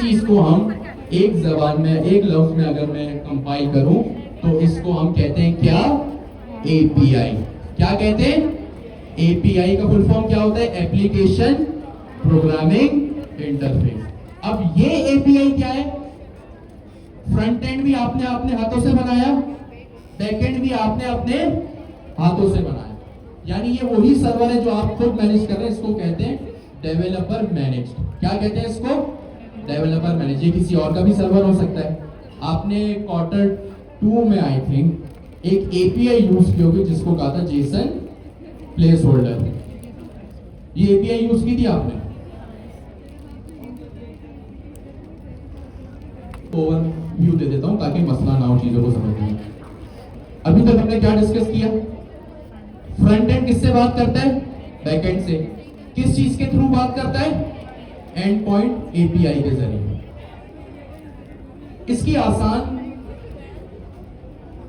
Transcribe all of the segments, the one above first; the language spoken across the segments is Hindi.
चीज को हम एक जबान में एक लफ्ज में अगर मैं कंपाइल करूं तो इसको हम कहते हैं क्या? एपीआई। क्या कहते हैं? एपीआई का फुल फॉर्म क्या होता है? Application programming interface. अब ये एपीआई क्या है? फ्रंट एंड भी आपने अपने हाथों से बनाया, बैक एंड भी आपने अपने हाथों से बनाया, यानी ये वही सर्वर है जो आप खुद मैनेज कर रहे हैं। इसको कहते हैं डेवलपर मैनेज्ड। क्या कहते हैं इसको? Developer manage. ये किसी और का भी सर्वर हो सकता है। आपने क्वार्टर 2 में आई थिंक एक एपीआई यूज की होगी जिसको कहा था जेसन प्लेस होल्डर। ये एपीआई यूज की थी आपने? ओवरव्यू दे देता हूं ताकि मसला ना हो चीजों को समझने में। अभी तक हमने क्या डिस्कस किया? फ्रंट एंड किससे बात करता है? बैक एंड से। किस चीज के थ्रू बात करता है? एंड पॉइंट एपीआई के जरिए। इसकी आसान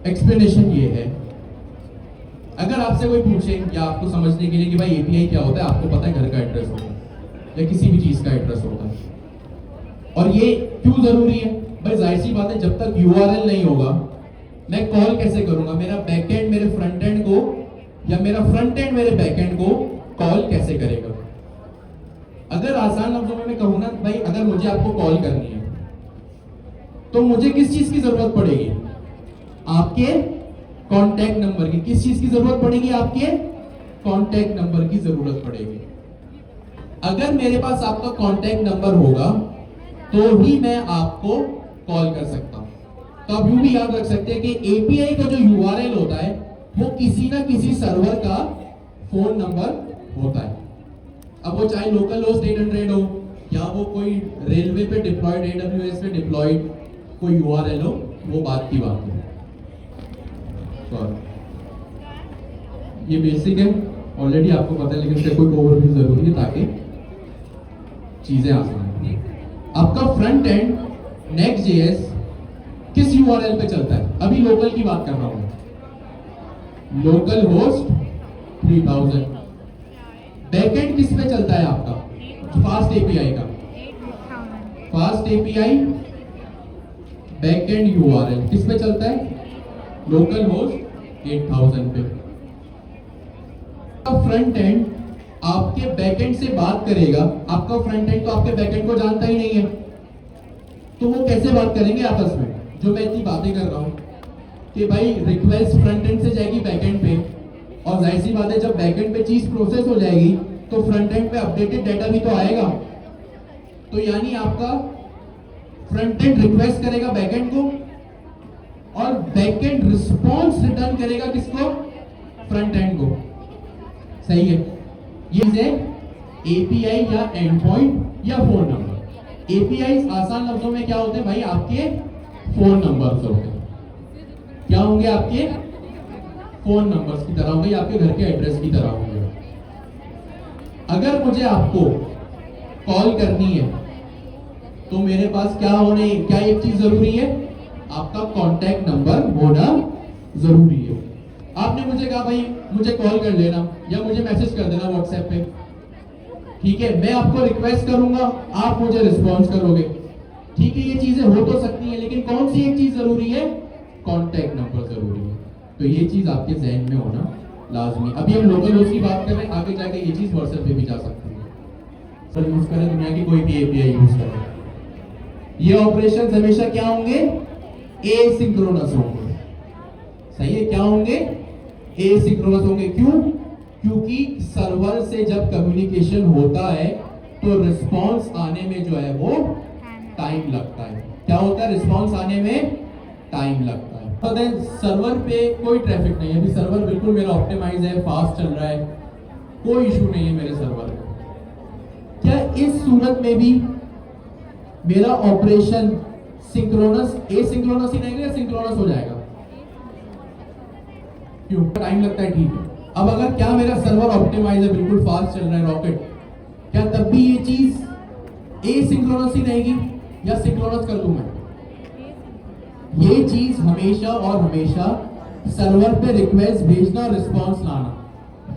एक्सप्लेनेशन ये है, अगर आपसे कोई पूछे या आपको समझने के लिए कि भाई एपीआई क्या होता है, आपको पता है घर का एड्रेस होता है या किसी भी चीज का एड्रेस होता है, और ये क्यों जरूरी है? भाई जाहिर सी बात है, जब तक यूआरएल नहीं होगा मैं कॉल कैसे करूंगा? मेरा बैकएंड मेरे फ्रंट एंड को या मेरा फ्रंट एंड मेरे बैकएंड को कॉल कैसे करेगा? अगर आसान लफ्जों में मैं कहूं ना भाई, अगर मुझे आपको कॉल करनी है तो मुझे किस चीज की जरूरत पड़ेगी? आपके कॉन्टैक्ट नंबर की। किस चीज की जरूरत पड़ेगी? आपके कॉन्टैक्ट नंबर की जरूरत पड़ेगी। अगर मेरे पास आपका कॉन्टैक्ट नंबर होगा तो ही मैं आपको कॉल कर सकता हूं। तो आप यूं भी याद रख सकते हैं कि एपीआई का जो यूआरएल होता है वो किसी ना किसी सर्वर का फोन नंबर होता है। अब वो चाहे लोकल होस्ट 800 हो या वो कोई रेलवे पे डिप्लॉयड, एडब्ल्यूएस पे डिप्लॉयड कोई यूआरएल हो, वो बात की बात है। ये बेसिक है, ऑलरेडी आपको पता है, लेकिन इसका कोई ओवरव्यू जरूरी है ताकि चीजें आसान हो। आपका फ्रंट एंड नेक्स्ट.js किस यूआरएल पे चलता है? अभी लोकल की बात कर रहा हूं, लोकल होस्ट 3000। बैकएंड किस पे चलता है आपका? फास्ट एपीआई का। फास्ट एपीआई बैकएंड यूआरएल किस पे चलता है? लोकल होस्ट 8000 पे। फ्रंट एंड आपके बैकएंड से बात करेगा। आपका फ्रंट एंड तो आपके बैकएंड को जानता ही नहीं है, तो वो कैसे बात करेंगे आपस में? जो मैं इतनी बातें कर रहा हूं कि भाई रिक्वेस्ट फ्रंट एंड से जाएगी बैकएंड पे, और जाहिर सी बात है जब बैकएंड पे चीज प्रोसेस हो जाएगी तो फ्रंट एंड पे अपडेटेड डाटा भी तो आएगा। तो यानी आपका फ्रंट एंड रिक्वेस्ट करेगा बैकएंड को और बैकएंड रिस्पांस रिटर्न करेगा किसको? फ्रंट एंड को। सही है? ये है एपीआई या एंड पॉइंट या फोन नंबर। एपीआई आसान लफ्जों में क्या होते हैं भाई? आपके फोन नंबर्स होते हैं। क्या होंगे? आपके फोन नंबर्स की तरह होंगे, आपके घर के एड्रेस की तरह होंगे। अगर मुझे आपको कॉल करनी है तो मेरे पास क्या एक चीज जरूरी है? आपका कॉन्टैक्ट नंबर होना जरूरी है। आपने मुझे कहा भाई मुझे कॉल कर लेना या मुझे मैसेज कर देना व्हाट्सएप पे, ठीक है? मैं आपको रिक्वेस्ट करूंगा, आप मुझे रिस्पॉन्स करोगे, ठीक है? ये चीजें हो तो सकती है, लेकिन कौन सी एक चीज जरूरी है? कॉन्टैक्ट नंबर जरूरी है। तो ये चीज आपके जहन में होना लाजमी। अभी हम लोकल होस्ट की बात कर रहे हैं, आगे जाके ये चीज व्हाट्सएप पे भी जा सकती है। सर यूज करें दुनिया की कोई भी एपीआई यूज करें, ये ऑपरेशन हमेशा क्या होंगे? एसिंक्रोनस होंगे। सही है? क्या होंगे? एसिंक्रोनस होंगे। क्यों? क्योंकि सर्वर से जब कम्युनिकेशन होता है तो रिस्पांस आने में जो है वो टाइम लगता है। क्या होता है? रिस्पांस आने में टाइम लगता है। पता है सर्वर पे कोई ट्रैफिक नहीं है, अभी सर्वर बिल्कुल मेरा ऑप्टिमाइज है, फास्ट चल रहा है, कोई इशू नहीं है मेरे सर्वर में। क्या इस सूरत में भी मेरा ऑपरेशन सिंक्रोनस एसिंक्रोनस ही रहेगा या सिंक्रोनस हो जाएगा? क्यों? टाइम लगता है, ठीक है। अब अगर क्या मेरा सर्वर ऑप्टिमाइज है, बिल्कुल फास्ट चल रहा है रॉकेट, क्या तब भी ये चीज एसिंक्रोनस ही रहेगी या सिंक्रोनस कर दूं मैं? ये चीज हमेशा और हमेशा सर्वर पे रिक्वेस्ट भेजना, रिस्पांस लाना,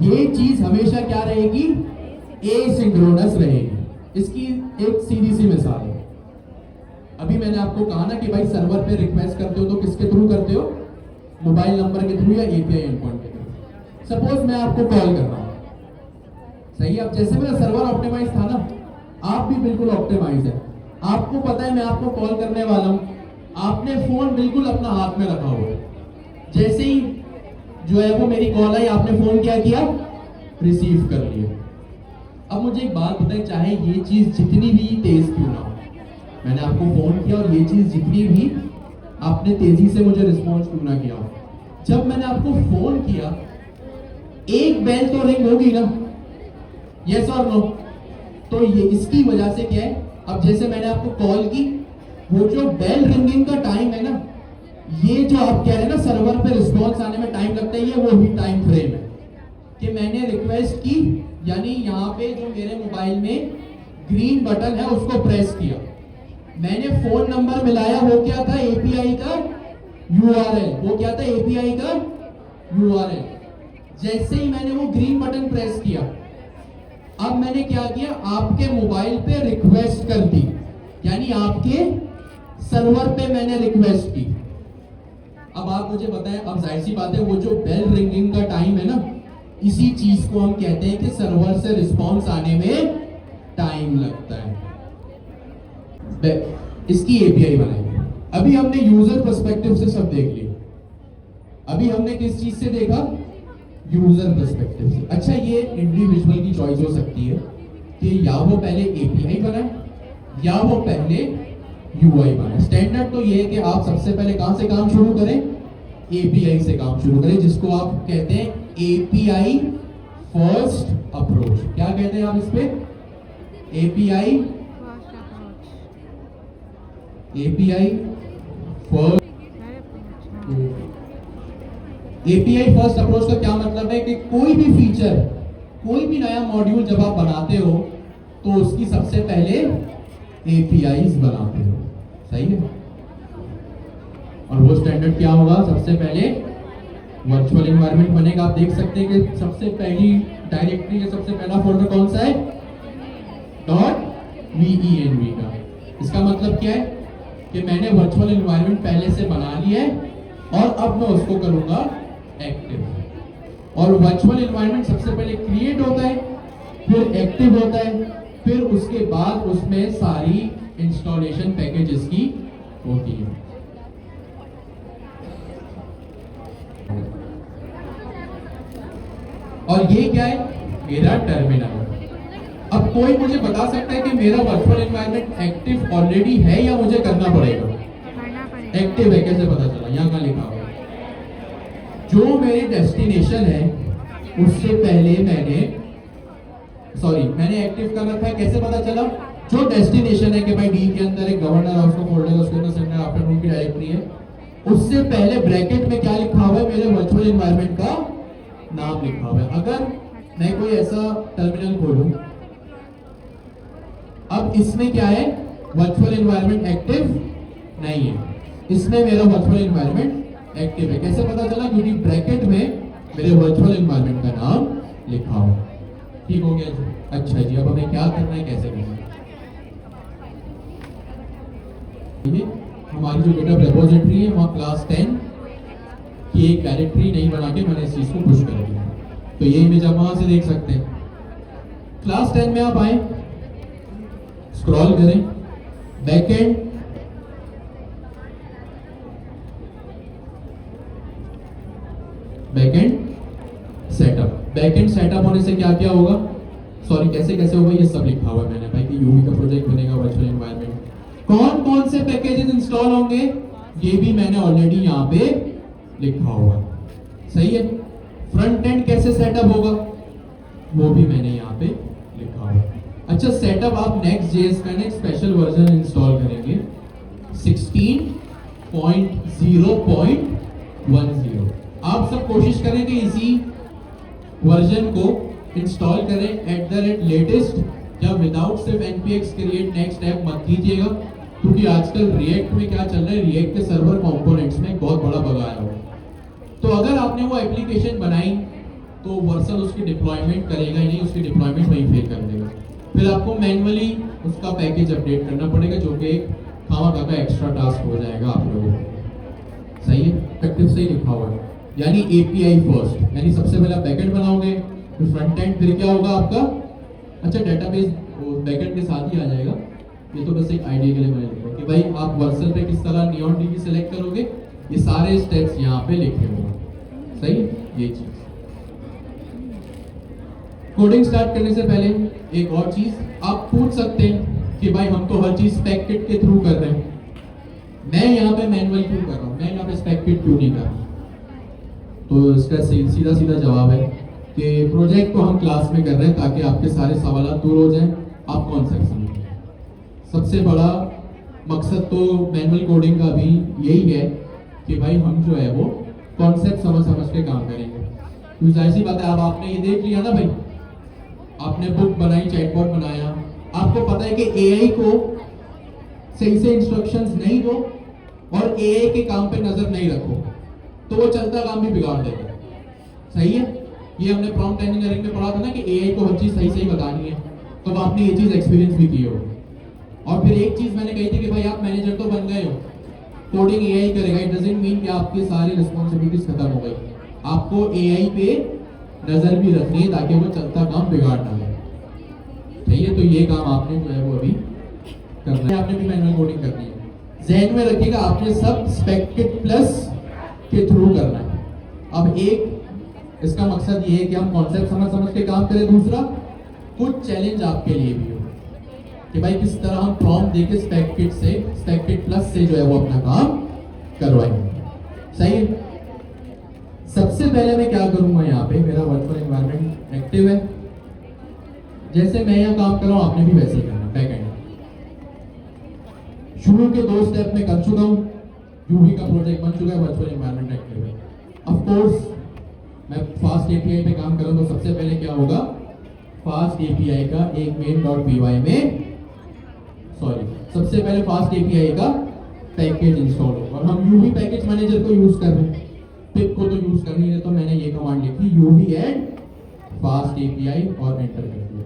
ये चीज हमेशा क्या रहेगी? एसिंक्रोनस रहेगी। इसकी एक सीधी सी मिसाल है, अभी मैंने आपको कहा ना कि भाई सर्वर पे रिक्वेस्ट करते हो तो किसके थ्रू करते हो, मोबाइल नंबर के थ्रू या एपीआई एंडपॉइंट के थ्रू। सपोज मैं आपको कॉल कर रहा हूं, सही है। अब जैसे मेरा सर्वर ऑप्टिमाइज था ना, आप भी बिल्कुल ऑप्टिमाइज है। आपको पता है मैं आपको कॉल करने वाला हूं, आपने फोन बिल्कुल अपना हाथ में रखा हुआ है। जैसे ही जो है वो मेरी कॉल आई, आपने फोन क्या किया, रिसीव कर लिया। अब मुझे एक बात बताएं, चाहे ये चीज जितनी भी तेज क्यों ना हो, मैंने आपको फोन किया और ये चीज जितनी भी आपने तेजी से मुझे रिस्पॉन्स क्यों ना किया, जब मैंने आपको फोन किया एक बेल तो रिंग होगी ना, यस और नो। तो ये इसकी वजह से क्या है, अब जैसे मैंने आपको कॉल की, वो जो बेल रिंगिंग का टाइम है ना, ये जो आप कह रहे हैं ना सर्वर पे रिस्पॉन्स आने में टाइम लगता है, ये वो ही टाइम फ्रेम है कि मैंने रिक्वेस्ट की, यानी यहाँ पे जो मेरे मोबाइल में ग्रीन बटन है उसको प्रेस किया, मैंने फोन नंबर मिलाया, वो क्या था, एपीआई का यूआरएल, वो क्या था, एपीआई का यूआरएल। जैसे ही मैंने वो ग्रीन बटन प्रेस किया, अब मैंने क्या किया, आपके मोबाइल पे रिक्वेस्ट कर दी, यानी आपके सर्वर पे मैंने रिक्वेस्ट की। अब आप मुझे बताएं, अब जाहिर सी बात है वो जो बेल रिंगिंग का टाइम है ना, इसी चीज को हम कहते हैं कि सर्वर से रिस्पांस आने में टाइम लगता है। इसकी एपीआई बनाई। अभी हमने यूजर पर्सपेक्टिव से सब देख लिया। अभी हमने किस चीज से देखा, यूजर पर्सपेक्टिव से। अच्छा, ये इंडिविजुअल की चॉइस हो सकती है कि या वो पहले एपीआई बनाए या वो पहले यूआई बनाए। स्टैंडर्ड तो ये है कि आप सबसे पहले कहां से काम शुरू करें, एपीआई से काम शुरू करें, जिसको आप कहते हैं एपीआई फर्स्ट अप्रोच। क्या कहते हैं आप इस पे, API first. API first approach का क्या मतलब है कि कोई भी फीचर, कोई भी नया मॉड्यूल जब आप बनाते हो तो उसकी सबसे पहले एपीआईज बनाते हो, सही है। और वो स्टैंडर्ड क्या होगा, सबसे पहले वर्चुअल एनवायरनमेंट बनेगा। आप देख सकते हैं कि सबसे पहली डायरेक्टरी का सबसे पहला फोल्डर कौन सा है, .venv का। इसका मतलब क्या है कि मैंने वर्चुअल एनवायरनमेंट पहले से बना लिया है और अब मैं उसको करूंगा एक्टिव। और वर्चुअल एनवायरनमेंट सबसे पहले क्रिएट होता है, फिर एक्टिव होता है, फिर उसके बाद उसमें सारी इंस्टॉलेशन पैकेजेस की होती है। और ये क्या है, मेरा टर्मिनल। अब कोई मुझे बता सकता है कि मेरा वर्चुअल एनवायरनमेंट एक्टिव ऑलरेडी है या मुझे करना पड़ेगा, एक्टिव है कैसे पता चला, यहाँ का लिखा हुआ जो मेरी डेस्टिनेशन है उससे पहले मैंने एक्टिव कर रखा है। कैसे पता चला, जो डेस्टिनेशन है कि भाई डी के अंदर एक गवर्नर हाउस का फोल्डर है, उसके अंदर सेंटर आफ्टरनून की डायरेक्टरी है, उससे पहले ब्रैकेट में क्या लिखा हुआ है, मेरे वर्चुअल एनवायरनमेंट का नाम लिखा हुआ है। अगर मैं कोई ऐसा टर्मिनल खोलूं, अब इसमें क्या है, वर्चुअल एनवायरनमेंट एक्टिव नहीं है, इसमें मेरा वर्चुअल एनवायरनमेंट एक्टिव है। कैसे पता चला, क्योंकि ब्रैकेट में मेरे वर्चुअल एनवायरनमेंट का नाम लिखा हुआ। ठीक हो गया जी। अच्छा जी, अब हमें क्या करना है, कैसे करना है। हमारी जो गिटहब रिपोजिटरी है वहाँ क्लास 10 की एक डायरेक्टरी नहीं बना के मैंने इस चीज को पुश कर दिया, तो ये इमेज आप वहां से देख सकते हैं। क्लास 10 में आप आए, स्क्रॉल करें, बैकएंड, बैकएंड सेटअप होने से क्या क्या होगा, सॉरी कैसे कैसे होगा, ये सब लिखा हुआ है मैंने भाई कि यूवी का प्रोजेक्ट बनेगा, वर्चुअल एनवायरनमेंट, कौन कौन से पैकेजेस इंस्टॉल होंगे ये भी मैंने ऑलरेडी यहाँ पे लिखा हुआ है, सही है। फ्रंट एंड कैसे सेटअप होगा वो भी मैंने यहाँ पे लिखा हुआ है। अच्छा, सेटअप आप Next.js का एक स्पेशल वर्जन इंस्टॉल करेंगे 16.0.10। आप सब कोशिश करें कि इसी वर्जन को इंस्टॉल करें @latest या विदाउट सिर्फ npx create next ऐप मत कीजिएगा, क्योंकि आजकल रिएक्ट में क्या चल रहा है, रिएक्ट के सर्वर कंपोनेंट्स में बहुत बड़ा बग आया हुआ है। तो अगर आपने वो एप्लीकेशन बनाई तो वर्सल उसकी डिप्लॉयमेंट करेगा ही नहीं, उसकी डिप्लॉयमेंट वहीं फेल कर देगा, फिर आपको मैन्युअली उसका पैकेज अपडेट करना पड़ेगा, जो कि एक खावा का एक्स्ट्रा टास्क हो जाएगा आप लोगों को। सही है, इफेक्टिव से ही लिखा हुआ है, यानी एपीआई फर्स्ट, यानी सबसे पहले आप बैकएंड बनाओगे, फिर फ्रंट एंड, फिर क्या होगा आपका, अच्छा डेटाबेस बैकएंड के साथ ही आ जाएगा। ये तो बस एक आइडिया के लिए मैंने लिखा कि भाई आप वर्सल पे किस तरह नियॉन डीबी सेलेक्ट करोगे, ये सारे स्टेप्स यहाँ पे लिखे हुए हैं। सही, ये चीज। कोडिंग स्टार्ट करने से पहले एक और चीज आप पूछ सकते हैं कि भाई हम तो हर चीज स्पेक किट के थ्रू कर रहे हैं, मैं यहाँ पे मैनुअल क्यों कर रहा हूँ, मैं यहाँ पे स्पेक किट क्यों नहीं कर रहा? तो इसका सीधा सीधा जवाब है कि प्रोजेक्ट को हम क्लास में कर रहे हैं ताकि आपके सारे सवाल दूर हो जाएं, आप कॉन्सेप्ट समझें। सबसे बड़ा मकसद तो मैनुअल कोडिंग का भी यही है कि भाई हम जो है वो कॉन्सेप्ट समझ समझ के काम करेंगे। तो जाहिर सी बात है, अब आपने ये देख लिया ना भाई, आपने बुक बनाई, चैटबॉट बनाया, आपको पता है कि एआई को सही से इंस्ट्रक्शंस नहीं दो और एआई के काम पे नजर नहीं रखो तो वो चलता काम भी बिगाड़ देगा। सही है, ये हमने प्रॉम्प्ट इंजीनियरिंग में पढ़ा था ना कि एआई को हर चीज सही सही बतानी है, तो आपने ये चीज एक्सपीरियंस भी की हो। और फिर एक चीज मैंने कही थी कि भाई आप मैनेजर तो बन गए हो, कोडिंग एआई करेगा, इट डजंट मीन कि आपकी सारी रिस्पॉन्सिबिलिटीज खत्म हो गई। आपको एआई पे नजर भी रखनी है ताकि वो चलता काम बिगाड़ ना ले। ठीक है, तो ये काम आपने जो है वो अभी करना है, आपने भी मैनुअल कोडिंग करनी है। ज़हन में रखिएगा आपने सब स्पेक्टेड प्लस के थ्रू करना है। अब एक इसका मकसद ये है कि हम कॉन्सेप्ट समझ समझ के काम करें, दूसरा कुछ चैलेंज आपके लिए भी हो कि भाई किस तरह हम प्रॉम्प्ट देके स्पेक्टेड प्लस से जो है वो अपना काम करवाएंगे। सही है, सबसे पहले मैं क्या करूंगा, यहाँ पे मेरा वर्चुअल एनवायरनमेंट एक्टिव है, जैसे मैं यहाँ काम कर रहा हूँ आपने भी वैसे ही करना। बैकएंड शुरू के 2 स्टेप में कर चुका हूँ, यूवी का प्रोजेक्ट बन चुका है, वर्चुअल एनवायरनमेंट एक्टिव है। ऑफ कोर्स मैं फास्ट एपीआई पे काम कर रहा हूँ, तो सबसे पहले क्या होगा, फास्ट एपीआई का एक main.py में सबसे पहले फास्ट एपीआई का पैकेज इंस्टॉल होगा और हम यूवी पैकेज मैनेजर को यूज कर रहे हैं, पिप को तो यूज करनी है, तो मैंने ये कमांड लिखी यूवी एड फास्ट एपीआई और एंटर कर दिया।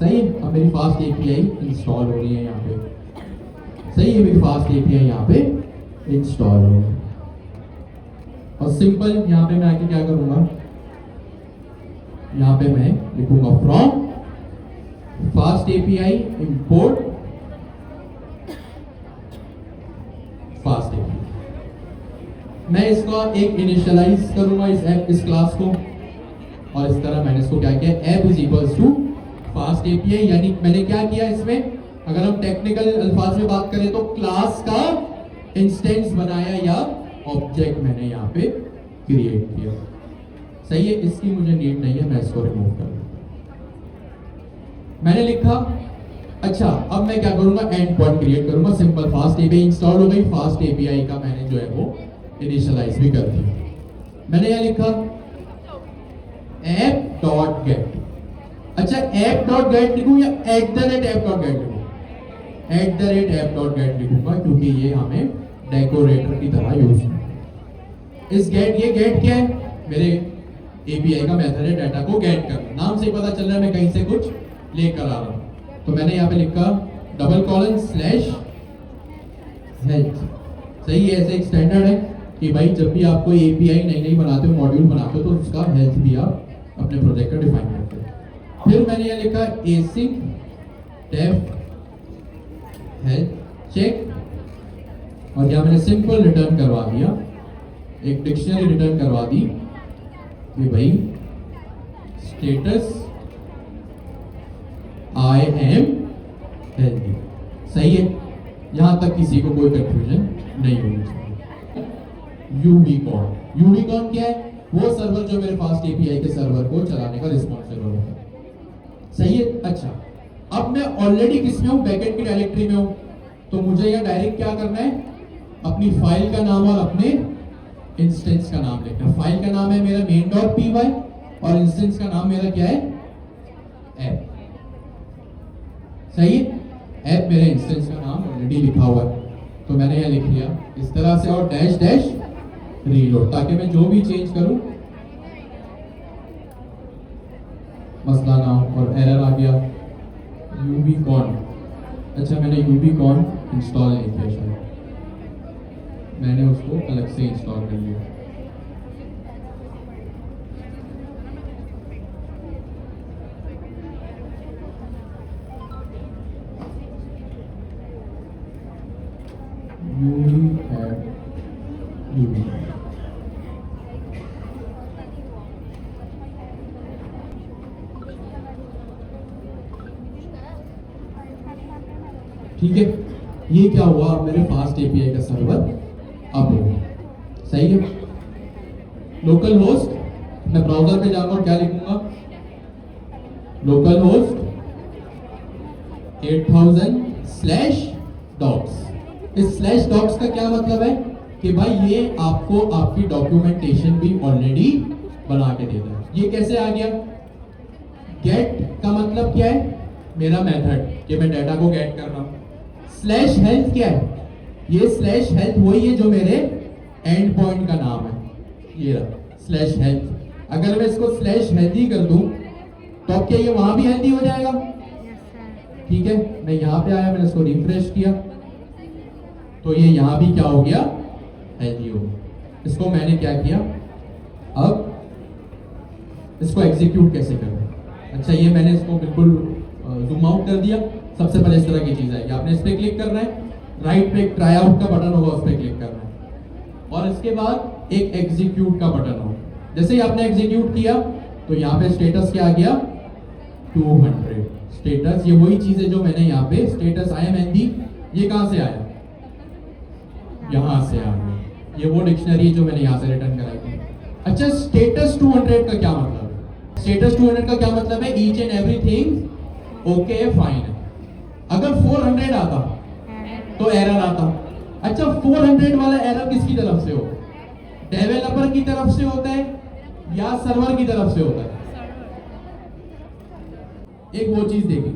सही है, अब मेरी फास्ट एपीआई इंस्टॉल हो रही है यहाँ पे। सही है, मेरी फास्ट एपीआई यहाँ पे इंस्टॉल हो गई और सिंपल यहाँ पे मैं आके क्या करूंगा, यहाँ पे मैं लिखूंगा from fast API import fast API. मैं इसका एक इनिशियलाइज करूंगा इस क्लास को, और इस तरह मैंने इसको क्या किया, app is equals to fast API, यानी मैंने क्या किया इसमें, अगर हम टेक्निकल अल्फाज में बात करें तो क्लास का इंस्टेंस बनाया या ऑब्जेक्ट मैंने यहाँ पे क्रिएट किया। सही है, इसकी मुझे नीड नहीं है, मैं इसको रिमूव कर दूं। मैंने लिखा, अच्छा अब मैं क्या करूंगा, एंड पॉइंट क्रिएट करूंगा, सिंपल फास्ट एपीआई इंस्टॉल हो गई, फास्ट एपीआई का मैंने जो है वो इनिशियलाइज भी कर दिया। मैंने यह लिखा app.get, अच्छा app.get लिखूं या @app.get लिखूं, @app.get लिखूंगा क्योंकि ये हमें डेकोरेटर की तरह यूज है। इस गेट, ये गेट क्या है, मेरे एपीआई का मेथड है डाटा को गेट करना, नाम से पता चल रहा है मैं कहीं से कुछ लेकर आ रहा हूं। तो मैंने यहाँ पे लिखा $/health। सही है, ऐसे एक स्टैंडर्ड है कि भाई जब भी आप कोई एपीआई नई बनाते हो, मॉड्यूल बनाते हो, तो उसका हेल्थ भी आप अपने प्रोजेक्ट का डिफाइन करते हो। फिर मैंने यहाँ लिखा async def health check, और यहाँ मैंने सिंपल रिटर्न करवा दिया, एक डिक्शनरी रिटर्न करवा दी कि भाई स्टेटस आई एम हेल्दी। सही है, यहां तक किसी को कोई कंफ्यूजन नहीं होनी चाहिए। यूनिकॉर्न क्या है, वो सर्वर जो मेरे फास्ट एपीआई के सर्वर को चलाने का रिस्पॉन्सिबल होता है। सही है, अच्छा अब मैं ऑलरेडी किस में हूं, बैकएंड की डायरेक्टरी में हूं, तो मुझे यह डायरेक्ट क्या करना है, अपनी फाइल का नाम और अपने इंस्टेंस का नाम लिखना। फाइल का नाम है मेरा main.py और इंस्टेंस का नाम मेरा क्या है, ऐप। सही है, ऐप मेरे इंस्टेंस का नाम ऑलरेडी लिखा हुआ है, तो मैंने यह लिख लिया इस तरह से, और डैश डैश रीलोड, ताकि मैं जो भी चेंज करूं मसला ना हो। और एरर आ गया यूनिकॉर्न, अच्छा, मैंने यूबीकॉन इंस्टॉल नहीं किया शायद, मैंने उसको अलग से इंस्टॉल कर लिया। ठीक है, ये क्या हुआ, अब मेरे फास्ट एपीआई का सर्वर अब हो गया। सही है। लोकल होस्ट, मैं ब्राउजर पे जाऊंगा और क्या लिखूंगा, लोकल होस्ट 8000/docs। इस /docs का क्या मतलब है कि भाई ये आपको आपकी डॉक्यूमेंटेशन भी ऑलरेडी बना के देता है। ये कैसे आ गया, गेट का मतलब क्या है, मेरा मेथड कि मैं डाटा को गेट कर रहा हूं। /health क्या है, ये /health वही है जो मेरे एंड पॉइंट का नाम है, ये रहा /health। अगर मैं इसको /healthy कर दूं तो अब क्या ये वहां भी हेल्दी हो जाएगा। ठीक है, मैं यहां पे आया, मैंने इसको रिफ्रेश किया तो ये यहां भी क्या हो गया, हेल्दी हो गया। इसको मैंने क्या किया, अब इसको एग्जीक्यूट कैसे करना। अच्छा, ये मैंने इसको बिल्कुल जूम आउट कर दिया। सबसे पहले इस तरह की चीज है, आपने इस पे क्लिक करना है, राइट पे एक ट्राई आउट का बटन होगा, उस पे क्लिक करना है और इसके बाद एक एग्जीक्यूट का बटन होगा। जैसे ही आपने एग्जीक्यूट किया तो यहाँ पे स्टेटस क्या आ गया, 200 स्टेटस। ये वही चीज है जो मैंने यहाँ पे स्टेटस आई एम हेल्दी, ये कहां से आया, यहां से आ गया। ये वो डिक्शनरी जो मैंने यहाँ से रिटर्न कराई थी। अच्छा, स्टेटस 200 का क्या मतलब है, स्टेटस 200 का क्या मतलब है, each and everything okay fine है। अगर 400 आता तो एरर आता। अच्छा, 400 वाला एरर किसकी तरफ से होगा, डेवलपर की तरफ से होता है या सर्वर की तरफ से होता है। एक वो चीज देखी,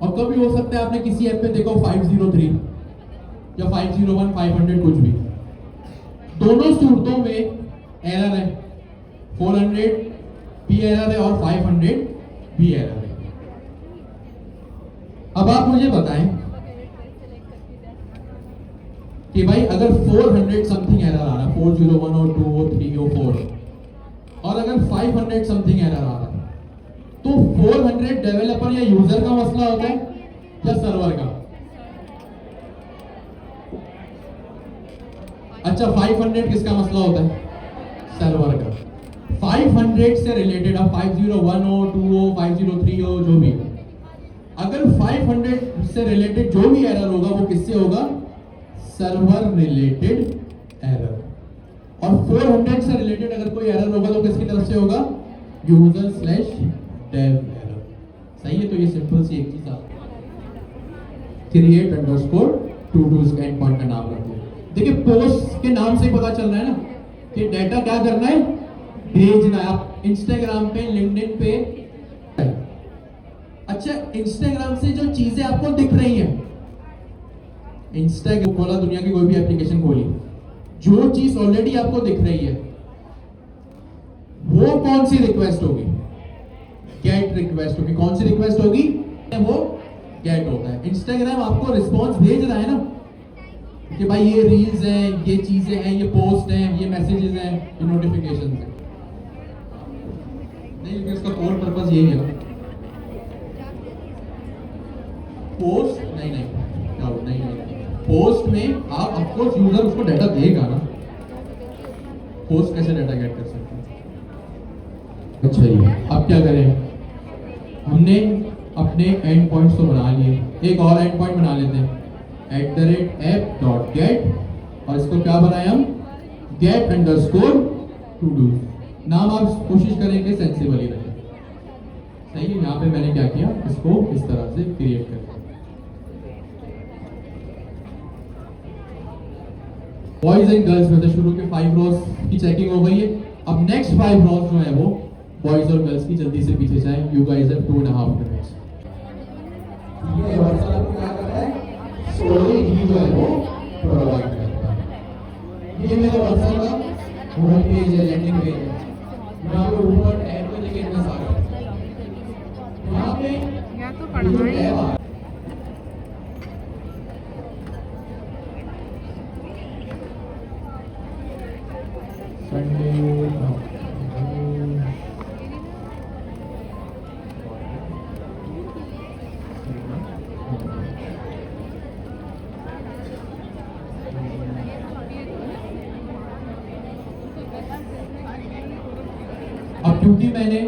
और कभी हो सकता है आपने किसी ऐप पे देखो 503 या 501 500 कुछ भी, दोनों सूरतों में एरर है, 400 भी एरर है और 500 भी एरर है। अब आप मुझे बताएं कि भाई अगर 400 समथिंग एरर आ रहा है, 401 और 2 और 3 और 4, और अगर 500 समथिंग एरर आ रहा है, तो 400 डेवलपर या यूजर का मसला होता है या सर्वर का। अच्छा, 500 किसका मसला होता है, सर्वर का। 500 से रिलेटेड, अब 501 हो, 2 हो, 503 हो, जो भी, अगर 500 से रिलेटेड जो भी एरर होगा वो किससे होगा, सर्वर रिलेटेड एरर। और 400 से रिलेटेड अगर कोई एरर होगा तो किसकी तरफ से होगा, user/dev एरर। सही है। तो ये सिंपल सी एक चीज आप create_to_do इसका एंड पॉइंट का नाम रख दो। देखिए, पोस्ट के नाम से पता चल रहा है ना कि डाटा क्या करना है, भेजना है। आप इंस्टाग्राम पे, लिंक्डइन पे, अच्छा इंस्टाग्राम से जो चीजें आपको दिख रही हैं, इंस्टाग्राम खोला, दुनिया की कोई भी एप्लीकेशन खोली, जो चीज ऑलरेडी आपको दिख रही है वो कौन सी रिक्वेस्ट होगी, गेट रिक्वेस्ट होगी। कौन सी रिक्वेस्ट होगी, वो गेट होता है। इंस्टाग्राम आपको रिस्पॉन्स भेज रहा है ना कि भाई ये रील्स हैं, ये चीजें हैं, ये पोस्ट हैं, ये मैसेजेस हैं, ये नोटिफिकेशन हैं। नहीं, लेकिन इसका कोर पर्पस यही है, पोस्ट नहीं, पोस्ट में आप ऑफकोर्स यूजर उसको डाटा देगा ना, पोस्ट कैसे डाटा गेट कर सकते हैं। अच्छा जी, अब क्या करें, हमने अपने एंड पॉइंट्स तो बना लिए, एक और एंड पॉइंट बना लेते हैं, @app.get, और इसको क्या बनाए हम, get_to_do। नाम आप कोशिश करेंगे सेंसिबल ही रखें। सही है। यहाँ पे मैंने क्या किया, इसको इस तरह से क्रिएट कर दिया। बॉयज एंड गर्ल्स में से शुरू के 5 रोज की चेकिंग हो गई है। अब नेक्स्ट 5 रोज जो है वो बॉयज और गर्ल्स की, जल्दी से पीछे जाएं। You guys have 2.5 minutes. ये व्हाट्सएप क्या कर रहा है, स्टोरेज ही जो है वो प्रोवाइड करता है। ये मेरा व्हाट्सएप का होम पेज है, लैंडिंग पेज है। यहाँ पे ऊपर टैब पे देखिए इतना सारा, यहाँ पे या तो पढ़ना है। अब क्योंकि मैंने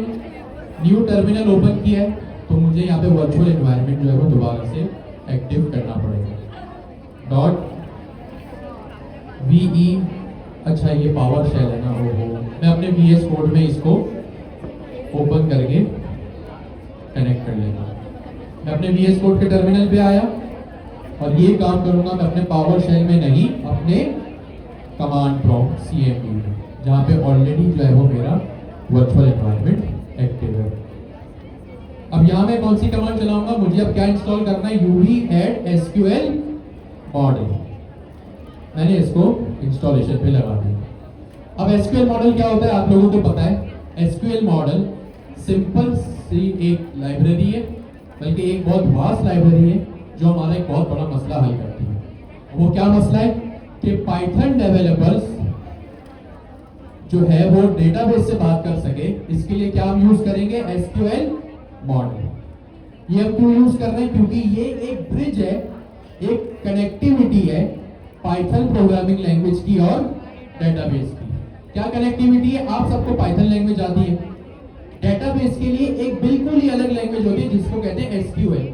न्यू टर्मिनल ओपन किया है तो मुझे यहाँ पे वर्चुअल एनवायरनमेंट जो है वो दोबारा से एक्टिव करना पड़ेगा। डॉट वी, अच्छा ये पावर शेल है ना, ओहो मैं अपने VS कोड में इसको ओपन करके कनेक्ट कर लेता हूँ। मैं अपने VS कोड के टर्मिनल पे आया और ये काम करूंगा मैं अपने पावर शेल में नहीं, अपने कमांड प्रॉम्प्ट CMD में, जहाँ पे ऑलरेडी जो है वो मेरा वर्चुअल एनवायरनमेंट एक्टिव है। अब यहाँ मैं कौन सी कमांड चलाऊंगा, मुझे अब क्या इंस्टॉल करना है, UV add SQL मॉडल। मैंने इसको इंस्टॉलेशन पे लगा दिया। अब SQL मॉडल क्या होता है आप लोगों को पता है। SQL मॉडल सिंपल सी एक लाइब्रेरी है, बल्कि एक बहुत वास्ट लाइब्रेरी है जो हमारा एक बहुत बड़ा मसला हल करती है। वो क्या मसला है कि पाइथन डेवलपर्स जो है वो डेटाबेस से बात कर सके, इसके लिए क्या हम यूज करेंगे, SQL मॉडल। ये हम क्यों यूज कर रहे हैं, क्योंकि ये एक ब्रिज है, एक कनेक्टिविटी है पाइथन प्रोग्रामिंग लैंग्वेज की और डेटाबेस की। क्या कनेक्टिविटी है, आप सबको पाइथन लैंग्वेज आती है, डेटाबेस के लिए एक बिल्कुल ही अलग लैंग्वेज होती है जिसको कहते हैं SQL,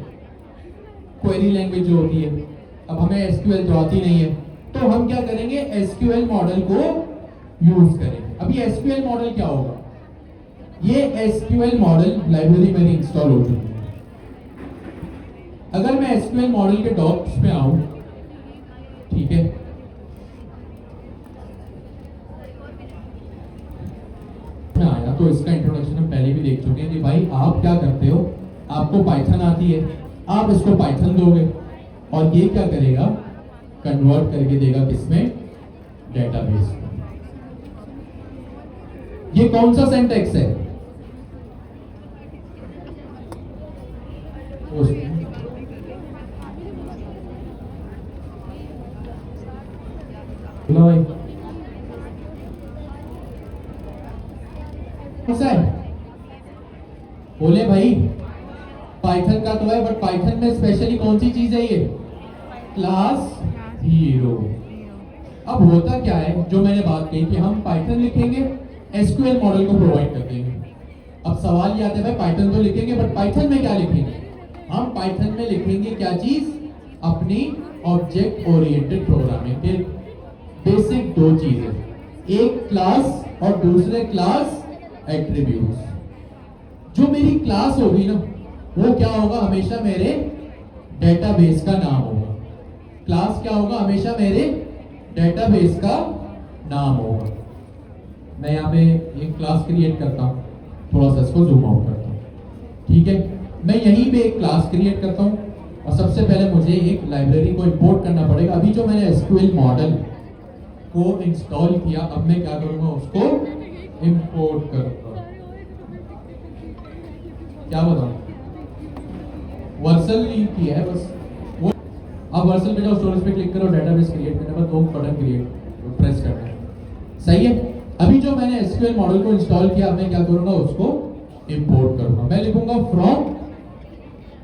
क्वेरी लैंग्वेज जो होती है। अब हमें SQL तो आती नहीं है, तो हम क्या करेंगे, SQL मॉडल को यूज करेंगे। अब ये SQL मॉडल क्या होगा, ये SQL मॉडल लाइब्रेरी मेरी इंस्टॉल हो चुकी है। अगर मैं SQL मॉडल के डॉक्स पे आऊं, ठीक है, मैं आया तो इसका इंट्रोडक्शन हम पहले भी देख चुके हैं कि भाई आप क्या करते हो, आपको पाइथन आती है, आप इसको पाइथन दोगे और ये क्या करेगा, कन्वर्ट करके देगा किसमें, डेटाबेस में। ये कौन सा सिंटैक्स है, बोले भाई पाइथन का तो है, बट पाइथन में स्पेशली कौन सी चीज है, ये क्लास हीरो। अब होता क्या है, जो मैंने बात कही कि हम पाइथन लिखेंगे, SQL मॉडल को प्रोवाइड कर देंगे। अब सवाल ये आता है भाई पाइथन तो लिखेंगे, बट पाइथन में क्या लिखेंगे, हम पाइथन में लिखेंगे क्या चीज, अपनी ऑब्जेक्ट ओरिएंटेड प्रोग्रामिंग के बेसिक दो चीजें, एक क्लास और दूसरे क्लास एट्रीब्यूट्स। जो मेरी क्लास होगी ना, वो क्या होगा, हमेशा मेरे डेटाबेस का नाम होगा। क्लास क्या होगा, हमेशा मेरे डेटाबेस का नाम होगा। मैं यहाँ पे एक क्लास क्रिएट करता हूँ, थोड़ा सा इसको जूम आउट करता हूँ, ठीक है। मैं यहीं पे एक क्लास क्रिएट करता हूँ और सबसे पहले मुझे एक लाइब्रेरी को इंपोर्ट करना पड़ेगा। अभी जो मैंने SQL मॉडल को इंस्टॉल किया, अब मैं क्या करूँगा, उसको इंपोर्ट करूँगा। क्या बताऊँ, वर्सल नहीं किया है बस वो। अब वर्सल पे जाओ, स्टोरेज पे क्लिक करो, डेटाबेस क्रिएट करने पर 2 बटन क्रिएट प्रेस करना है, सही है। अभी जो मैंने SQL मॉडल को इंस्टॉल किया, मैं क्या करूंगा, उसको इंपोर्ट करूंगा। मैं लिखूंगा from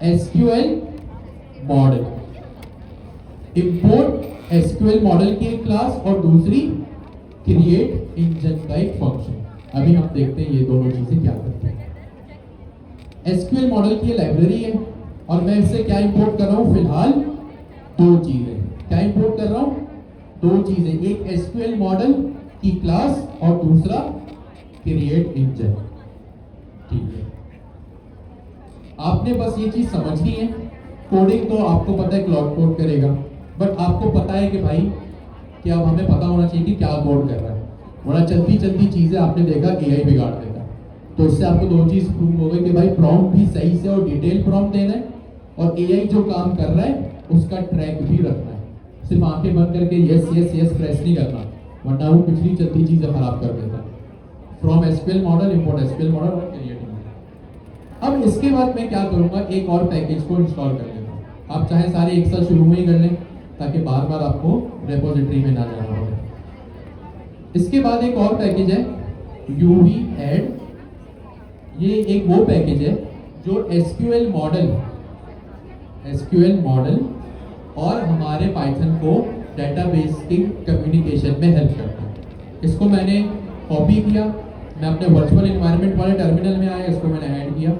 SQL model, import SQL model की एक क्लास और दूसरी क्रिएट इंजन का एक फंक्शन। अभी हम देखते हैं ये दोनों चीजें क्या करते हैं। SQL मॉडल की लाइब्रेरी है और मैं इससे क्या इंपोर्ट कर रहा हूं, फिलहाल 2 चीजें। क्या इंपोर्ट कर रहा हूं, 2 चीजें, एक SQL मॉडल की क्लास और दूसरा क्रिएट इंजन, ठीक है। आपने बस ये चीज समझनी है। कोडिंग तो आपको पता है क्लाउड कोड करेगा, बट आपको पता है कि भाई कि अब हमें पता होना चाहिए कि क्या कोड कर रहा है, वरना चलती चलती चीजें आपने देखा AI बिगाड़ देगा। तो इससे आपको 2 चीज प्रूव हो गई कि भाई प्रॉम्प्ट भी सही से और डिटेल प्रॉम्प्ट देना है, और AI जो काम कर रहा है उसका ट्रैक भी रखना है। सिर्फ आंखें बंद करके यस यस यस प्रेस नहीं करना, वरना वो पिछली चलती चीजें खराब कर देता है। From SQL model, import SQL model और क्रिएट मॉडल। अब इसके बाद मैं क्या करूंगा, एक और पैकेज को इंस्टॉल कर लेता हूँ। आप चाहे सारे एक साथ शुरू में ही कर लें, ताकि बार बार आपको रेपोजिटरी में ना जाना पड़े। इसके बाद एक और पैकेज है यूवी एड। ये एक वो पैकेज है जो एसक्यूएल मॉडल और हमारे पाइथन को डेटाबेस की कम्युनिकेशन में हेल्प करता है। इसको मैंने कॉपी किया, मैं अपने वर्चुअल एनवायरनमेंट वाले टर्मिनल में आया, इसको मैंने ऐड किया,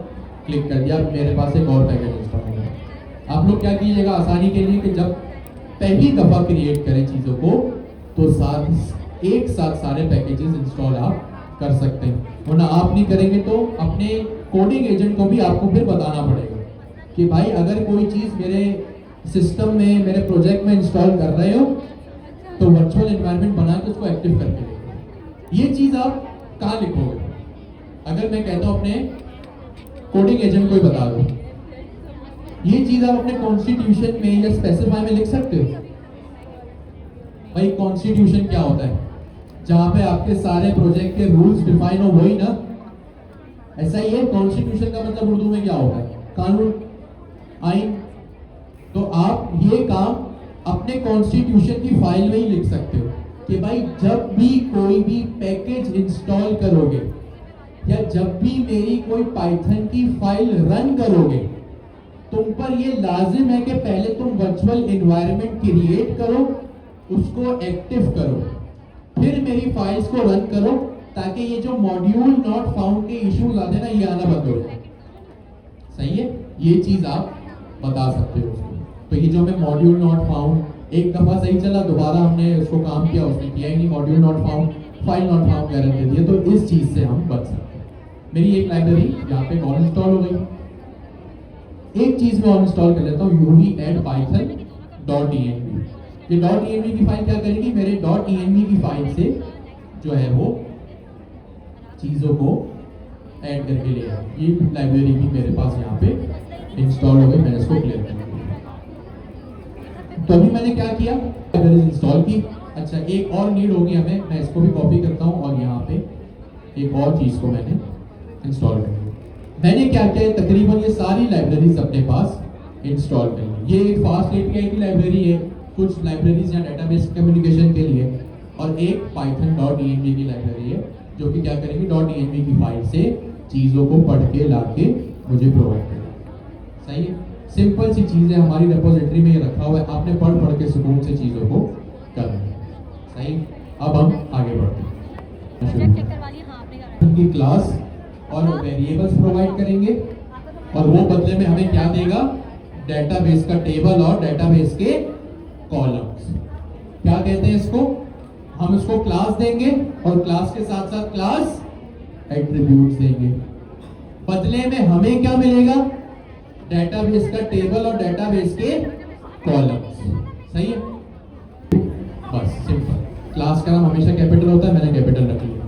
क्लिक कर दिया, मेरे पास एक और पैकेज इंस्टॉल हो गया। आप लोग क्या कीजिएगा आसानी के लिए कि जब पहली दफ़ा क्रिएट करें चीज़ों को तो एक साथ सारे पैकेजेस इंस्टॉल आप कर सकते हैं, वरना आप नहीं करेंगे तो अपने कोडिंग एजेंट को भी आपको फिर बताना पड़ेगा कि भाई अगर कोई चीज़ मेरे सिस्टम में मेरे प्रोजेक्ट में इंस्टॉल कर रहे हो तो वर्चुअल एनवायरनमेंट बना के उसको एक्टिव करके देखो। ये चीज़ आप कहाँ लिखोगे? अगर मैं कहता हूँ अपने कोडिंग एजेंट को ही बता दो, ये चीज़ आप अपने कॉन्स्टिट्यूशन में या स्पेसिफाई में लिख सकते हो। भाई कॉन्स्टिट्यूशन क्या होता है? जहाँ पे आपके सारे प्रोजेक्ट के रूल्स डिफाइन हो, वही ना? ऐसा ही है। कॉन्स्टिट्यूशन का मतलब उर्दू में क्या होता है? कानून, आइन। तो आप ये काम अपने कॉन्स्टिट्यूशन की फाइल में ही लिख सकते हो कि भाई जब भी कोई भी पैकेज इंस्टॉल करोगे या जब भी मेरी कोई पाइथन की फाइल रन करोगे, तुम पर ये लाजिम है कि पहले तुम वर्चुअल एनवायरनमेंट क्रिएट करो, उसको एक्टिव करो, फिर मेरी फाइल्स को रन करो, ताकि ये जो मॉड्यूल नॉट फाउंड के इश्यूज आते हैं ना, ये आना बंद हो जाए। सही है? ये चीज आप बता सकते हो उसको। तो ये जो हमें मॉड्यूल नॉट फाउंड एक दफा सही चला, दोबारा हमने उसको काम किया, उसने किया ही नहीं, module not found, file not found error दे दिया, तो इस चीज से हम बच सकते हैं। मेरी एक लाइब्रेरी यहाँ पे और इंस्टॉल हो गई। एक चीज मैं और इंस्टॉल कर लेता हूँ, यूवी एड पाइथन .env। ये .env की फाइल क्या करेगी? मेरे .env की फाइल से जो है वो चीजों को ऐड करके ले आए। ये लाइब्रेरी भी मेरे पास यहाँ पे इंस्टॉल हो गई, मैंने इसको क्लियर कर दिया। तो अभी मैंने क्या किया? लाइब्रेरी इंस्टॉल की। अच्छा, एक और नीड होगी हमें, मैं इसको भी कॉपी करता हूँ और यहाँ पे एक और चीज को मैंने इंस्टॉल कर दिया। मैंने क्या किया? तकरीबन ये सारी लाइब्रेरीज अपने पास इंस्टॉल कर ली। ये एक फास्ट एपीआई की लाइब्रेरी है, कुछ लाइब्रेरीज या डेटाबेस कम्युनिकेशन के लिए, और एक पाइथन .env की लाइब्रेरी है जो कि क्या करेगी? .env की फाइल से चीज़ों को पढ़ के ला के मुझे प्रोवाइड करेगी। सही है? सिंपल सी चीज़ें हमारी रेपोजिटरी में ये रखा हुआ है, आपने पढ़ के सुकून से चीज़ों को करना है। सही? अब हम आगे बढ़ते हैं। उनकी क्लास और वेरिएबल्स प्रोवाइड करेंगे और वो बदले में हमें क्या देगा? डेटाबेस का टेबल और डेटाबेस के कॉलम्स। क्या कहते हैं इसको? हम इसको क्लास देंगे और क्लास के साथ साथ क्लास एट्रीब्यूट्स देंगे। बदले में हमें क्या मिलेगा? डेटाबेस का टेबल और डेटाबेस के कॉलम्स। सही है? बस सिंपल। क्लास का नाम हमेशा कैपिटल होता है, मैंने कैपिटल रख लिया।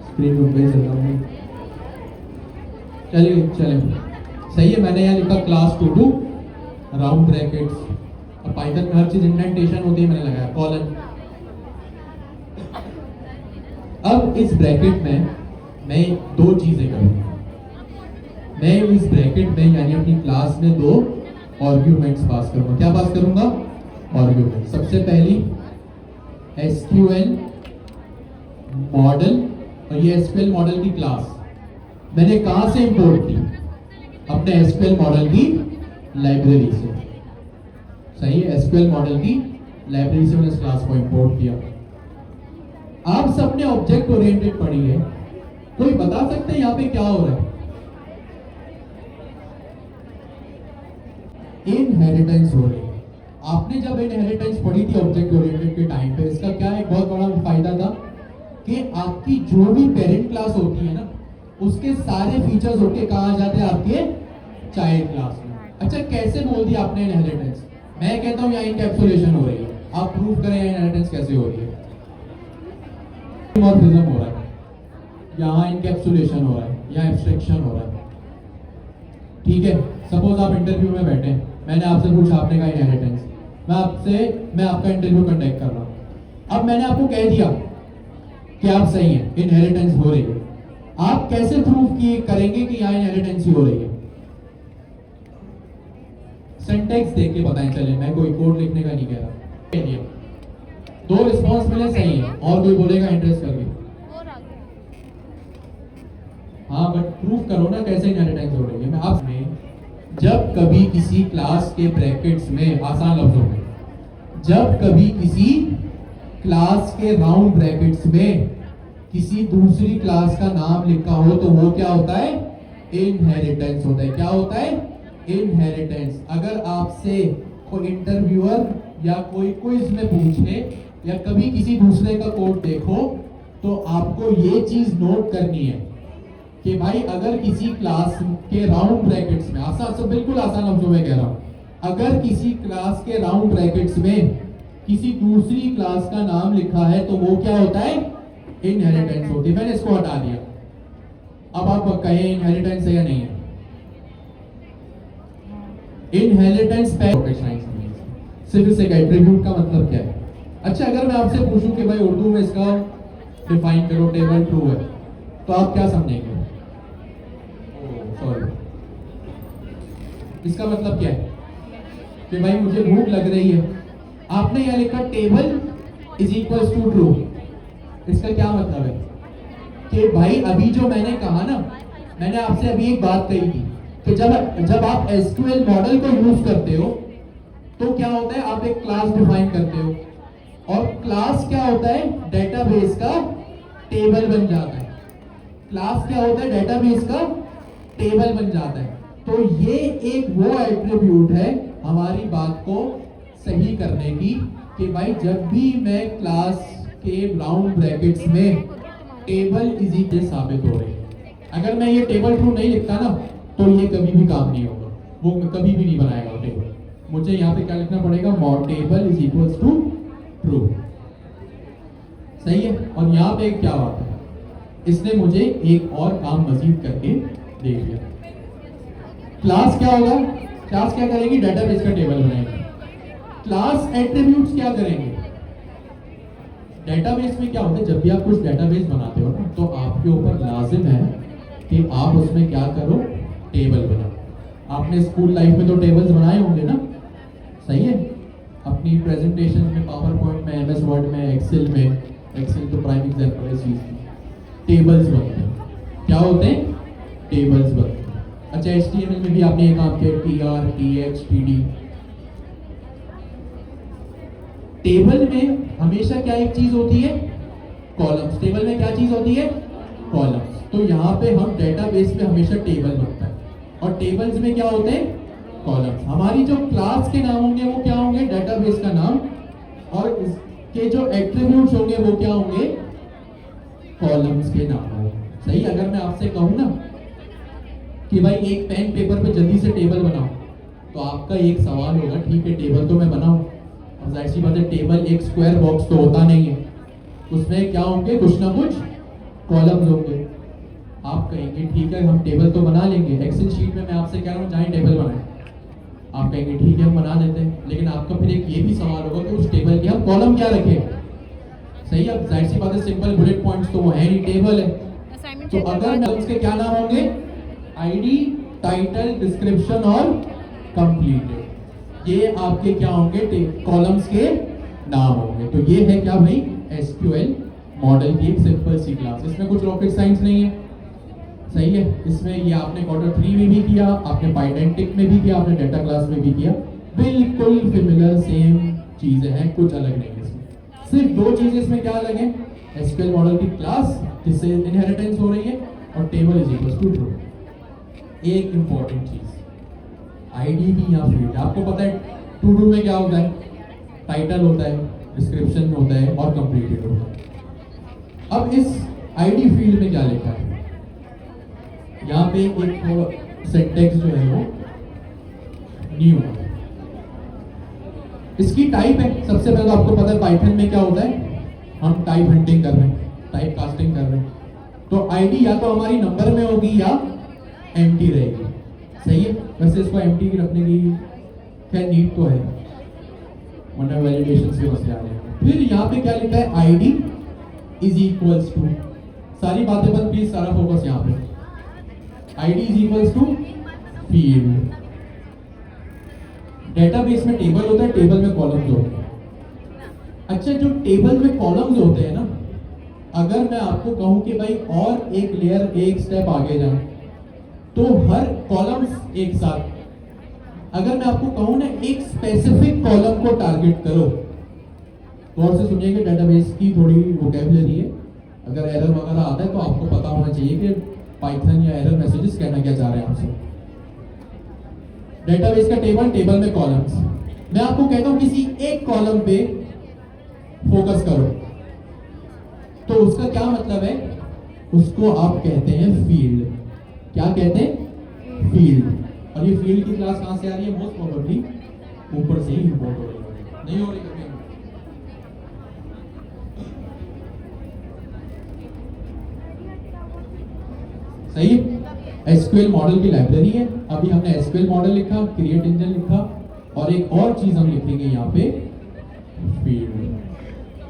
स्क्रीन रूम पे चल रहा हूँ। चलिए सही है। मैंने यहाँ लिखा class to do round brackets. अब पाइथन में हर चीज इंडेंटेशन होती है, मैंने लगाया कॉलन। अब इस ब्रैकेट में मैं दो चीजें करूंगा। मैं इस ब्रैकेट में यानी अपनी क्लास में दो आर्ग्यूमेंट्स पास करूंगा। क्या पास करूंगा? आर्ग्यूमेंट। सबसे पहली एसक्यूएल मॉडल, और ये एसक्यूएल मॉडल की क्लास मैंने कहां से इंपोर्ट की? अपने एसक्यूएल मॉडल की लाइब्रेरी से। सही है? एसक्यूएल मॉडल की लाइब्रेरी से मैंने इस क्लास को इंपोर्ट किया। आप सबने ऑब्जेक्ट ओरिएंटेड पढ़ी है, कोई बता सकते हैं यहाँ पे क्या हो रहा है? इनहेरिटेंस हो रही है। आपने जब इनहेरिटेंस पढ़ी थी ऑब्जेक्ट ओरिएंटेड के टाइम पे, इसका क्या एक बहुत बड़ा फायदा था कि आपकी जो भी पेरेंट क्लास होती है ना, उसके सारे फीचर्स होके कहाँ आ जाते हैं? आपके चाइल्ड क्लास में। अच्छा, कैसे बोल दिया आपने इनहेरिटेंस? मैं कहता हूँ यहाँ इनकैप्सुलेशन हो रही है, आप प्रूव करें इनहेरिटेंस कैसे हो रही है। मॉर्फिज्म हो रहा है, यहाँ इनकैप्सुलेशन हो रहा है, यहाँ एब्स्ट्रैक्शन हो रहा है। ठीक है? सपोज आप इंटरव्यू में बैठे, मैंने आपसे पूछा, आपने कहा इनहेरिटेंस, मैं आपका इंटरव्यू कंडक्ट कर रहा हूँ। अब मैंने आपको कह दिया कि आप सही हैं, इनहेरिटेंस हो रही है। आप कैसे प्रूव करेंगे कि यहाँ इनहेरिटेंस हो रही है? सिंटैक्स देख के बताएं। चले, मैं कोई कोड लिखने का नहीं कह रहा। दो रिस्पॉन्स मिले, सही है। और कोई बोलेगा इंटरेस्ट करके? हाँ, बट प्रूव करो ना कैसे इनहेरिटेंस हो रही है। मैं आप में जब कभी किसी क्लास के ब्रैकेट्स में, आसान लफ्जों में, जब कभी किसी क्लास के राउंड ब्रैकेट्स में किसी दूसरी क्लास का नाम लिखा हो तो वो क्या होता है? इनहेरिटेंस होता है। क्या होता है? इनहेरिटेंस। अगर आपसे कोई इंटरव्यूअर या कोई क्विज में पूछे या कभी किसी दूसरे का कोड देखो तो आपको ये चीज नोट करनी है कि भाई अगर किसी क्लास के राउंड ब्रैकेट्स में, आसान से बिल्कुल आसान लफ्जों में कह रहा हूं, अगर किसी क्लास के राउंड ब्रैकेट्स में किसी दूसरी क्लास का नाम लिखा है तो वो क्या होता है? इनहेरिटेंस होती है। मैंने इसको हटा दिया। अब आप कहें इनहेरिटेंस है या नहीं है? इनहेरिटेंस सिर्फ इसे एट्रीब्यूट का मतलब क्या है? अच्छा, अगर मैं आपसे पूछूं कि भाई उर्दू में इसका डिफाइन करो, टेबल ट्रू है, तो आप क्या समझेंगे? सॉरी, इसका मतलब क्या है? कि भाई मुझे भूख लग रही है, आपने यहां लिखा table is equals to true. इसका क्या मतलब है? कि भाई अभी जो मैंने कहा ना, मैंने आपसे अभी एक बात कही थी कि जब आप एसक्यूएल मॉडल को यूज करते हो तो क्या होता है? आप एक क्लास डिफाइन करते हो और क्लास क्या होता है? डेटाबेस का टेबल बन जाता है। क्लास क्या होता है? डेटाबेस का टेबल बन जाता है। तो ये एक वो एट्रीब्यूट है हमारी बात को सही करने की कि भाई जब भी मैं क्लास के राउंड ब्रैकेट्स में टेबल इज इक्वल साबित हो रही है। अगर मैं ये टेबल ट्रू नहीं लिखता ना तो ये कभी भी काम नहीं होगा, वो कभी भी नहीं बनाएगा टेबल। मुझे यहाँ पे क्या लिखना पड़ेगा? Table is equals to true. सही है। और यहाँ पे क्या बात है, इसने मुझे एक और काम मजीद करके दे दिया। क्लास क्या होगा? क्लास क्या करेगी? डेटाबेस का टेबल बनाएगी। क्लास एट्रीब्यूट्स क्या करेंगे? डेटाबेस में क्या होता है? जब भी आप कुछ डेटाबेस बनाते हो ना तो आपके ऊपर लाजिम है कि आप उसमें क्या करो? टेबल बनाओ। आपने स्कूल लाइफ में तो टेबल्स बनाए होंगे ना? सही है। अपनी प्रेजेंटेशन में, पावर पॉइंट में, एमएस वर्ड में, एक्सेल में, एक्सेल तो प्राइम एग्जांपल है इस चीज की, टेबल्स बनते हैं। क्या होते हैं? टेबल्स बनते हैं। अच्छा, एचटीएमएल में भी आपने एक काम किया, टीआर, टीएक्स, टीडी। टेबल में हमेशा क्या एक चीज होती है? कॉलम्स। टेबल में क्या चीज होती है? कॉलम्स। तो यहाँ पे हम डेटाबेस पे हमेशा टेबल बनता है और टेबल्स में क्या होते हैं? कॉलम्स। हमारी जो क्लास के नाम होंगे वो क्या होंगे? डेटाबेस का नाम। और इसके जो एट्रीब्यूट्स होंगे वो क्या होंगे? कॉलम्स के नाम होंगे। सही। अगर मैं आपसे कहूं ना कि भाई एक पेन पेपर पे जल्दी से टेबल बनाओ तो आपका एक सवाल होगा, ठीक है टेबल तो मैं बनाऊं, और जाहिर सी बात है टेबल एक स्क्वायर बॉक्स तो होता नहीं है, उसमें क्या होंगे? कुछ ना कुछ कॉलम्स होंगे। आप कहेंगे ठीक है हम टेबल तो बना लेंगे, एक्सेल शीट में मैं आपसे कह रहा हूँ चाहे टेबल बनाए, आप कहेंगे ठीक है हम बना देते हैं, लेकिन आपका फिर एक ये भी सवाल होगा कि उस टेबल के हम कॉलम क्या रखें। सही। अब जाहिर सी बात है सिंपल बुलेट पॉइंट्स तो वो है नहीं, टेबल है। तो अगर कॉलम्स के क्या नाम होंगे? आईडी, टाइटल, डिस्क्रिप्शन और कंप्लीटेड। ये आपके क्या होंगे? कॉलम्स के नाम होंगे। तो ये है क्या भाई? एसक्यूएल मॉडल की एक सिंपल सी क्लास। इसमें कुछ रॉकेट साइंस नहीं है। सही है। इसमें ये आपने क्वार्टर 3 में भी किया, आपने पाइडेंटिक में भी किया, आपने डेटा क्लास में भी किया, बिल्कुल सिमिलर सेम चीजें हैं, कुछ अलग नहीं है इसमें। सिर्फ दो चीजें इसमें क्या अलग है? एसक्यूएल मॉडल की क्लास जिससे इनहेरिटेंस हो रही है और table is equal to true. एक इंपॉर्टेंट चीज, आईडी की यहाँ फील्ड। आपको पता है टू डू में क्या होता है? टाइटल होता है, डिस्क्रिप्शन होता है और कंप्लीटेड होता है। अब इस आईडी फील्ड में क्या लिखा है? यहाँ पे एक सिंटैक्स जो है वो न्यू, इसकी टाइप है। सबसे पहले आपको पता है पाइथन में क्या होता है? हम टाइप हंटिंग कर रहे हैं, टाइप कास्टिंग कर रहे हैं। तो आईडी या तो हमारी नंबर में होगी या एम्प्टी रहेगी। सही है। वैसे इसको एम्प्टी रखने की क्या नीड तो है, वरना वैलिडेशन से मसले आ जाएंगे। फिर यहाँ पे क्या लिखा है? आईडी इज इक्वल्स टू, सारी बातें बंद प्लीज, सारा फोकस यहाँ पे। ID is equals to field. Database में टेबल होता है, टेबल में कॉलम होते हैं। अच्छा, जो टेबल में कॉलम्स होते हैं ना, अगर मैं आपको कहूं कि भाई और एक लेयर, एक स्टेप आगे जाए, तो हर कॉलम्स एक साथ, अगर मैं आपको कहूं ना एक स्पेसिफिक कॉलम को टारगेट करो, गौर से सुनिए कि डेटाबेस की थोड़ी वोकैबुलरी है, अगर एरर वगैरह आता है तो आपको पता होना चाहिए कि पाइथन या एरर मैसेजेस कहना क्या चाह रहे हैं आपसे। डेटाबेस का टेबल, टेबल में कॉलम्स, मैं आपको कहता हूं किसी एक कॉलम पे फोकस करो, तो उसका क्या मतलब है, उसको आप कहते हैं फील्ड। क्या कहते हैं? फील्ड। और ये फील्ड की क्लास कहां से आ रही है? मोस्ट प्रोबेबली ऊपर से ही इंपोर्ट हो रही है, नहीं हो रही कभी। सही है। एसक्यूएल मॉडल की लाइब्रेरी है, अभी हमने एसक्यूएल मॉडल लिखा, क्रिएट इंजन लिखा, और एक और चीज हम लिखेंगे यहाँ पे, फील्ड।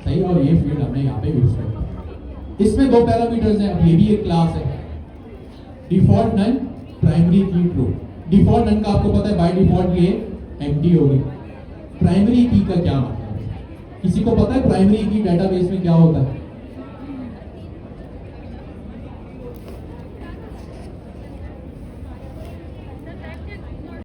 सही, और ये फील्ड हमने यहाँ पे यूज किया। इसमें दो पैरामीटर्स हैं, अब ये भी एक क्लास है, डिफॉल्ट नन, प्राइमरी की ट्रू। डिफॉल्ट नन का आपको पता है बाय डिफॉल्ट ये एम्प्टी होगी। प्राइमरी की का क्या मतलब है? किसी को पता है प्राइमरी की डेटाबेस में क्या होता है?